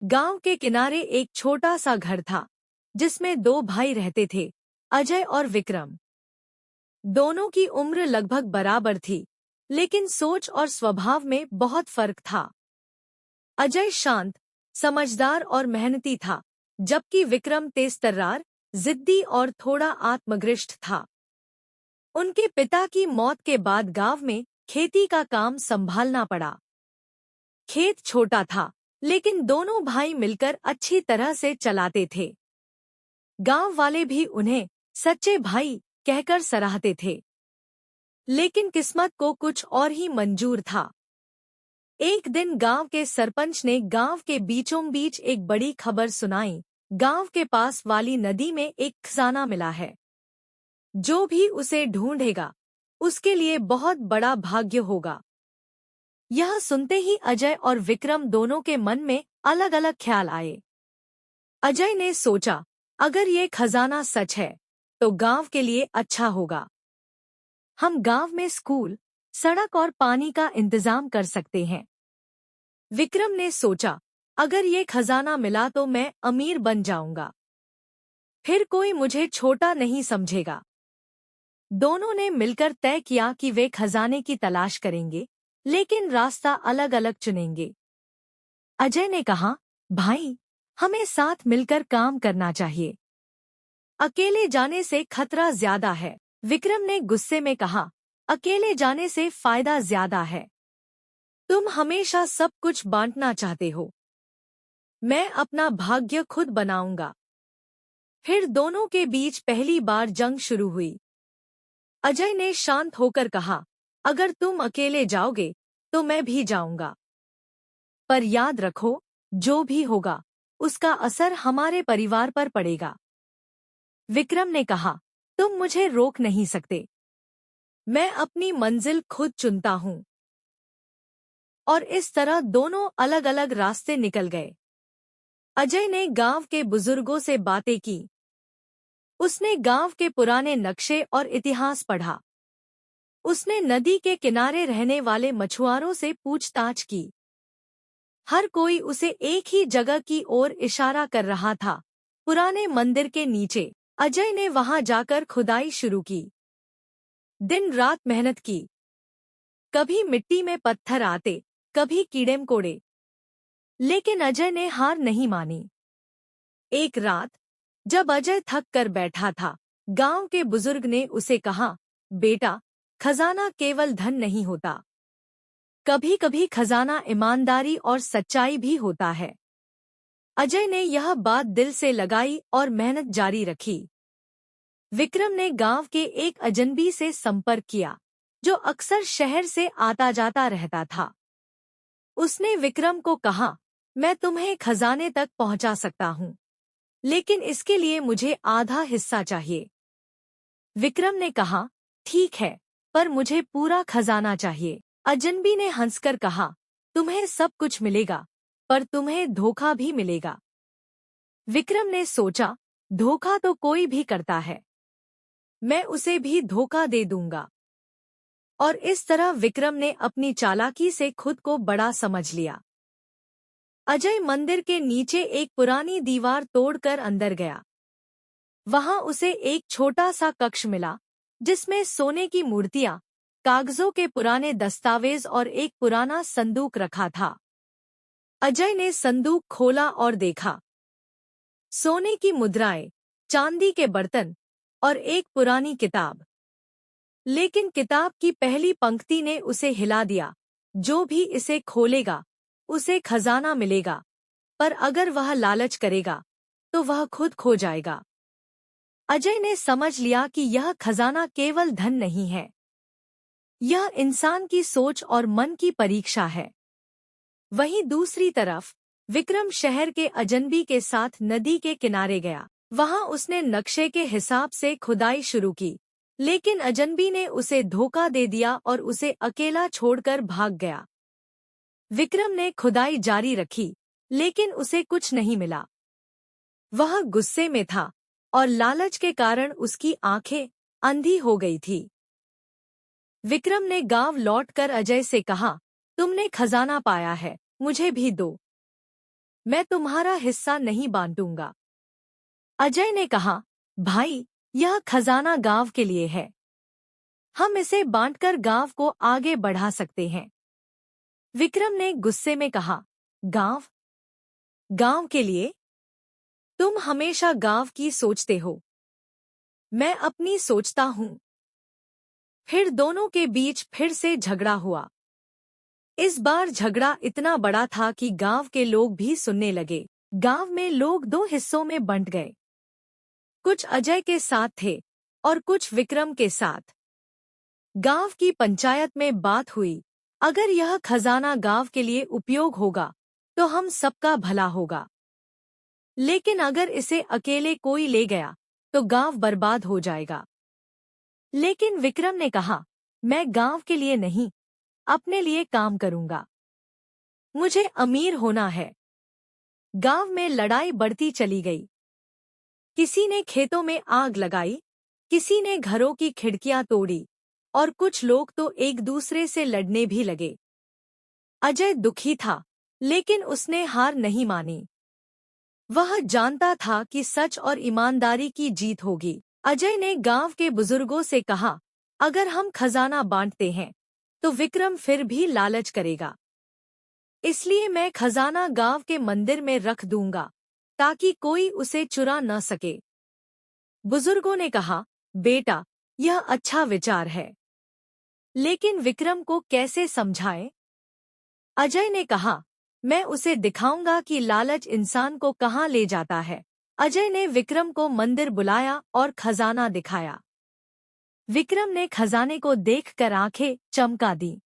गांव के किनारे एक छोटा सा घर था जिसमें दो भाई रहते थे, अजय और विक्रम। दोनों की उम्र लगभग बराबर थी, लेकिन सोच और स्वभाव में बहुत फर्क था। अजय शांत, समझदार और मेहनती था, जबकि विक्रम तेजतर्रार, जिद्दी और थोड़ा आत्मग्रिष्ठ था। उनके पिता की मौत के बाद गांव में खेती का काम संभालना पड़ा। खेत छोटा था, लेकिन दोनों भाई मिलकर अच्छी तरह से चलाते थे। गांव वाले भी उन्हें सच्चे भाई कहकर सराहते थे। लेकिन किस्मत को कुछ और ही मंजूर था। एक दिन गांव के सरपंच ने गांव के बीचों बीच एक बड़ी खबर सुनाई। गांव के पास वाली नदी में एक खजाना मिला है। जो भी उसे ढूंढेगा, उसके लिए बहुत बड़ा भाग्य होगा। यह सुनते ही अजय और विक्रम दोनों के मन में अलग अलग ख्याल आए। अजय ने सोचा, अगर ये खजाना सच है, तो गांव के लिए अच्छा होगा। हम गांव में स्कूल, सड़क और पानी का इंतजाम कर सकते हैं। विक्रम ने सोचा, अगर ये खजाना मिला तो मैं अमीर बन जाऊंगा। फिर कोई मुझे छोटा नहीं समझेगा। दोनों ने मिलकर तय किया कि वे खजाने की तलाश करेंगे, लेकिन रास्ता अलग अलग चुनेंगे। अजय ने कहा, भाई, हमें साथ मिलकर काम करना चाहिए। अकेले जाने से खतरा ज्यादा है। विक्रम ने गुस्से में कहा, अकेले जाने से फायदा ज्यादा है। तुम हमेशा सब कुछ बांटना चाहते हो। मैं अपना भाग्य खुद बनाऊंगा। फिर दोनों के बीच पहली बार जंग शुरू हुई। अजय ने शांत होकर कहा, अगर तुम अकेले जाओगे, तो मैं भी जाऊंगा। पर याद रखो, जो भी होगा, उसका असर हमारे परिवार पर पड़ेगा। विक्रम ने कहा, तुम मुझे रोक नहीं सकते। मैं अपनी मंजिल खुद चुनता हूँ। और इस तरह दोनों अलग अलग रास्ते निकल गए। अजय ने गांव के बुजुर्गों से बातें की। उसने गांव के पुराने नक्शे और इतिहास पढ़ा। उसने नदी के किनारे रहने वाले मछुआरों से पूछताछ की। हर कोई उसे एक ही जगह की ओर इशारा कर रहा था, पुराने मंदिर के नीचे। अजय ने वहां जाकर खुदाई शुरू की। दिन रात मेहनत की। कभी मिट्टी में पत्थर आते, कभी कीड़े मकोड़े। लेकिन अजय ने हार नहीं मानी। एक रात, जब अजय थक कर बैठा था, गांव के बुजुर्ग ने उसे कहा, बेटा, खजाना केवल धन नहीं होता। कभी कभी खजाना ईमानदारी और सच्चाई भी होता है। अजय ने यह बात दिल से लगाई और मेहनत जारी रखी। विक्रम ने गांव के एक अजनबी से संपर्क किया, जो अक्सर शहर से आता जाता रहता था। उसने विक्रम को कहा, मैं तुम्हें खजाने तक पहुंचा सकता हूं, लेकिन इसके लिए मुझे आधा हिस्सा चाहिए। विक्रम ने कहा, ठीक है, पर मुझे पूरा खजाना चाहिए। अजनबी ने हंसकर कहा, तुम्हें सब कुछ मिलेगा, पर तुम्हें धोखा भी मिलेगा। विक्रम ने सोचा, धोखा तो कोई भी करता है। मैं उसे भी धोखा दे दूंगा। और इस तरह विक्रम ने अपनी चालाकी से खुद को बड़ा समझ लिया। अजय मंदिर के नीचे एक पुरानी दीवार तोड़कर अंदर गया। वहां उसे एक छोटा सा कक्ष मिला, जिसमें सोने की मूर्तियां, कागजों के पुराने दस्तावेज और एक पुराना संदूक रखा था। अजय ने संदूक खोला और देखा। सोने की मुद्राएं, चांदी के बर्तन और एक पुरानी किताब। लेकिन किताब की पहली पंक्ति ने उसे हिला दिया, जो भी इसे खोलेगा, उसे खजाना मिलेगा, पर अगर वह लालच करेगा, तो वह खुद खो जाएगा। अजय ने समझ लिया कि यह खजाना केवल धन नहीं है। यह इंसान की सोच और मन की परीक्षा है। वहीं दूसरी तरफ, विक्रम शहर के अजनबी के साथ नदी के किनारे गया। वहां उसने नक्शे के हिसाब से खुदाई शुरू की, लेकिन अजनबी ने उसे धोखा दे दिया और उसे अकेला छोड़कर भाग गया। विक्रम ने खुदाई जारी रखी, लेकिन उसे कुछ नहीं मिला। वह गुस्से में था और लालच के कारण उसकी आंखें अंधी हो गई थी। विक्रम ने गांव लौटकर अजय से कहा, तुमने खजाना पाया है, मुझे भी दो। मैं तुम्हारा हिस्सा नहीं बांटूंगा। अजय ने कहा, भाई, यह खजाना गांव के लिए है। हम इसे बांटकर गांव को आगे बढ़ा सकते हैं। विक्रम ने गुस्से में कहा, गांव? गांव के लिए? तुम हमेशा गांव की सोचते हो। मैं अपनी सोचता हूं। फिर दोनों के बीच फिर से झगड़ा हुआ। इस बार झगड़ा इतना बड़ा था कि गांव के लोग भी सुनने लगे। गांव में लोग दो हिस्सों में बंट गए। कुछ अजय के साथ थे और कुछ विक्रम के साथ। गांव की पंचायत में बात हुई, अगर यह खजाना गांव के लिए उपयोग होगा तो हम सबका भला होगा, लेकिन अगर इसे अकेले कोई ले गया तो गांव बर्बाद हो जाएगा। लेकिन विक्रम ने कहा, मैं गांव के लिए नहीं, अपने लिए काम करूंगा। मुझे अमीर होना है। गांव में लड़ाई बढ़ती चली गई। किसी ने खेतों में आग लगाई, किसी ने घरों की खिड़कियां तोड़ी और कुछ लोग तो एक दूसरे से लड़ने भी लगे। अजय दुखी था, लेकिन उसने हार नहीं मानी। वह जानता था कि सच और ईमानदारी की जीत होगी। अजय ने गांव के बुजुर्गों से कहा, अगर हम खजाना बांटते हैं तो विक्रम फिर भी लालच करेगा। इसलिए मैं खजाना गांव के मंदिर में रख दूंगा ताकि कोई उसे चुरा न सके। बुजुर्गों ने कहा, बेटा, यह अच्छा विचार है, लेकिन विक्रम को कैसे समझाएं? अजय ने कहा, मैं उसे दिखाऊंगा कि लालच इंसान को कहां ले जाता है। अजय ने विक्रम को मंदिर बुलाया और खजाना दिखाया। विक्रम ने खजाने को देखकर आंखें चमका दी।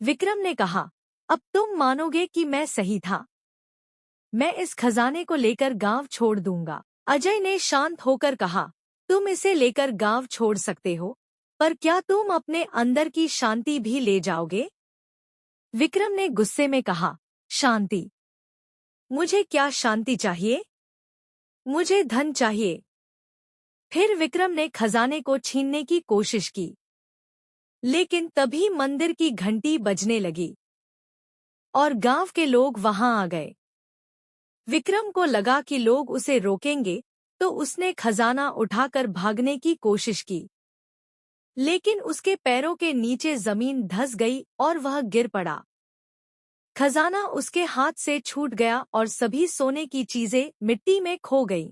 विक्रम ने कहा, अब तुम मानोगे कि मैं सही था। मैं इस खजाने को लेकर गांव छोड़ दूंगा। अजय ने शांत होकर कहा, तुम इसे लेकर गांव छोड़ सकते हो, पर क्या तुम अपने अंदर की शांति भी ले जाओगे? विक्रम ने गुस्से में कहा, शांति? मुझे क्या शांति चाहिए? मुझे धन चाहिए। फिर विक्रम ने खजाने को छीनने की कोशिश की, लेकिन तभी मंदिर की घंटी बजने लगी और गांव के लोग वहां आ गए। विक्रम को लगा कि लोग उसे रोकेंगे, तो उसने खजाना उठाकर भागने की कोशिश की, लेकिन उसके पैरों के नीचे जमीन धंस गई और वह गिर पड़ा। खजाना उसके हाथ से छूट गया और सभी सोने की चीजें मिट्टी में खो गईं।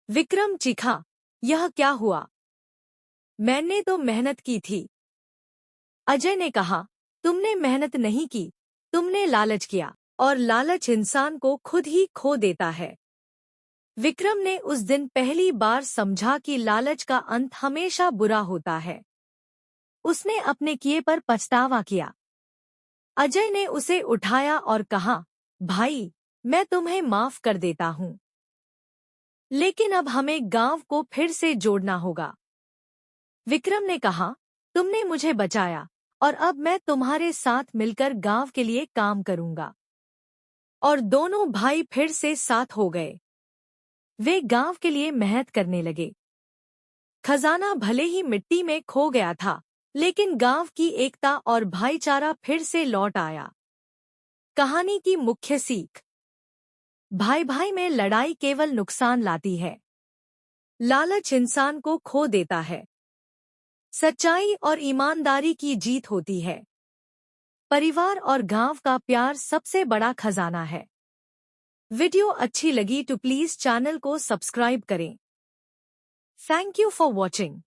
विक्रम चीखा, यह क्या हुआ? मैंने तो मेहनत की थी। अजय ने कहा, तुमने मेहनत नहीं की, तुमने लालच किया, और लालच इंसान को खुद ही खो देता है। विक्रम ने उस दिन पहली बार समझा कि लालच का अंत हमेशा बुरा होता है। उसने अपने किए पर पछतावा किया। अजय ने उसे उठाया और कहा, भाई, मैं तुम्हें माफ कर देता हूँ, लेकिन अब हमें गांव को फिर से जोड़ना होगा। विक्रम ने कहा, तुमने मुझे बचाया और अब मैं तुम्हारे साथ मिलकर गांव के लिए काम करूंगा। और दोनों भाई फिर से साथ हो गए। वे गांव के लिए मेहनत करने लगे। खजाना भले ही मिट्टी में खो गया था, लेकिन गांव की एकता और भाईचारा फिर से लौट आया। कहानी की मुख्य सीख: भाई भाई में लड़ाई केवल नुकसान लाती है। लालच इंसान को खो देता है। सच्चाई और ईमानदारी की जीत होती है। परिवार और गांव का प्यार सबसे बड़ा खजाना है। वीडियो अच्छी लगी तो प्लीज चैनल को सब्सक्राइब करें। Thank you for watching.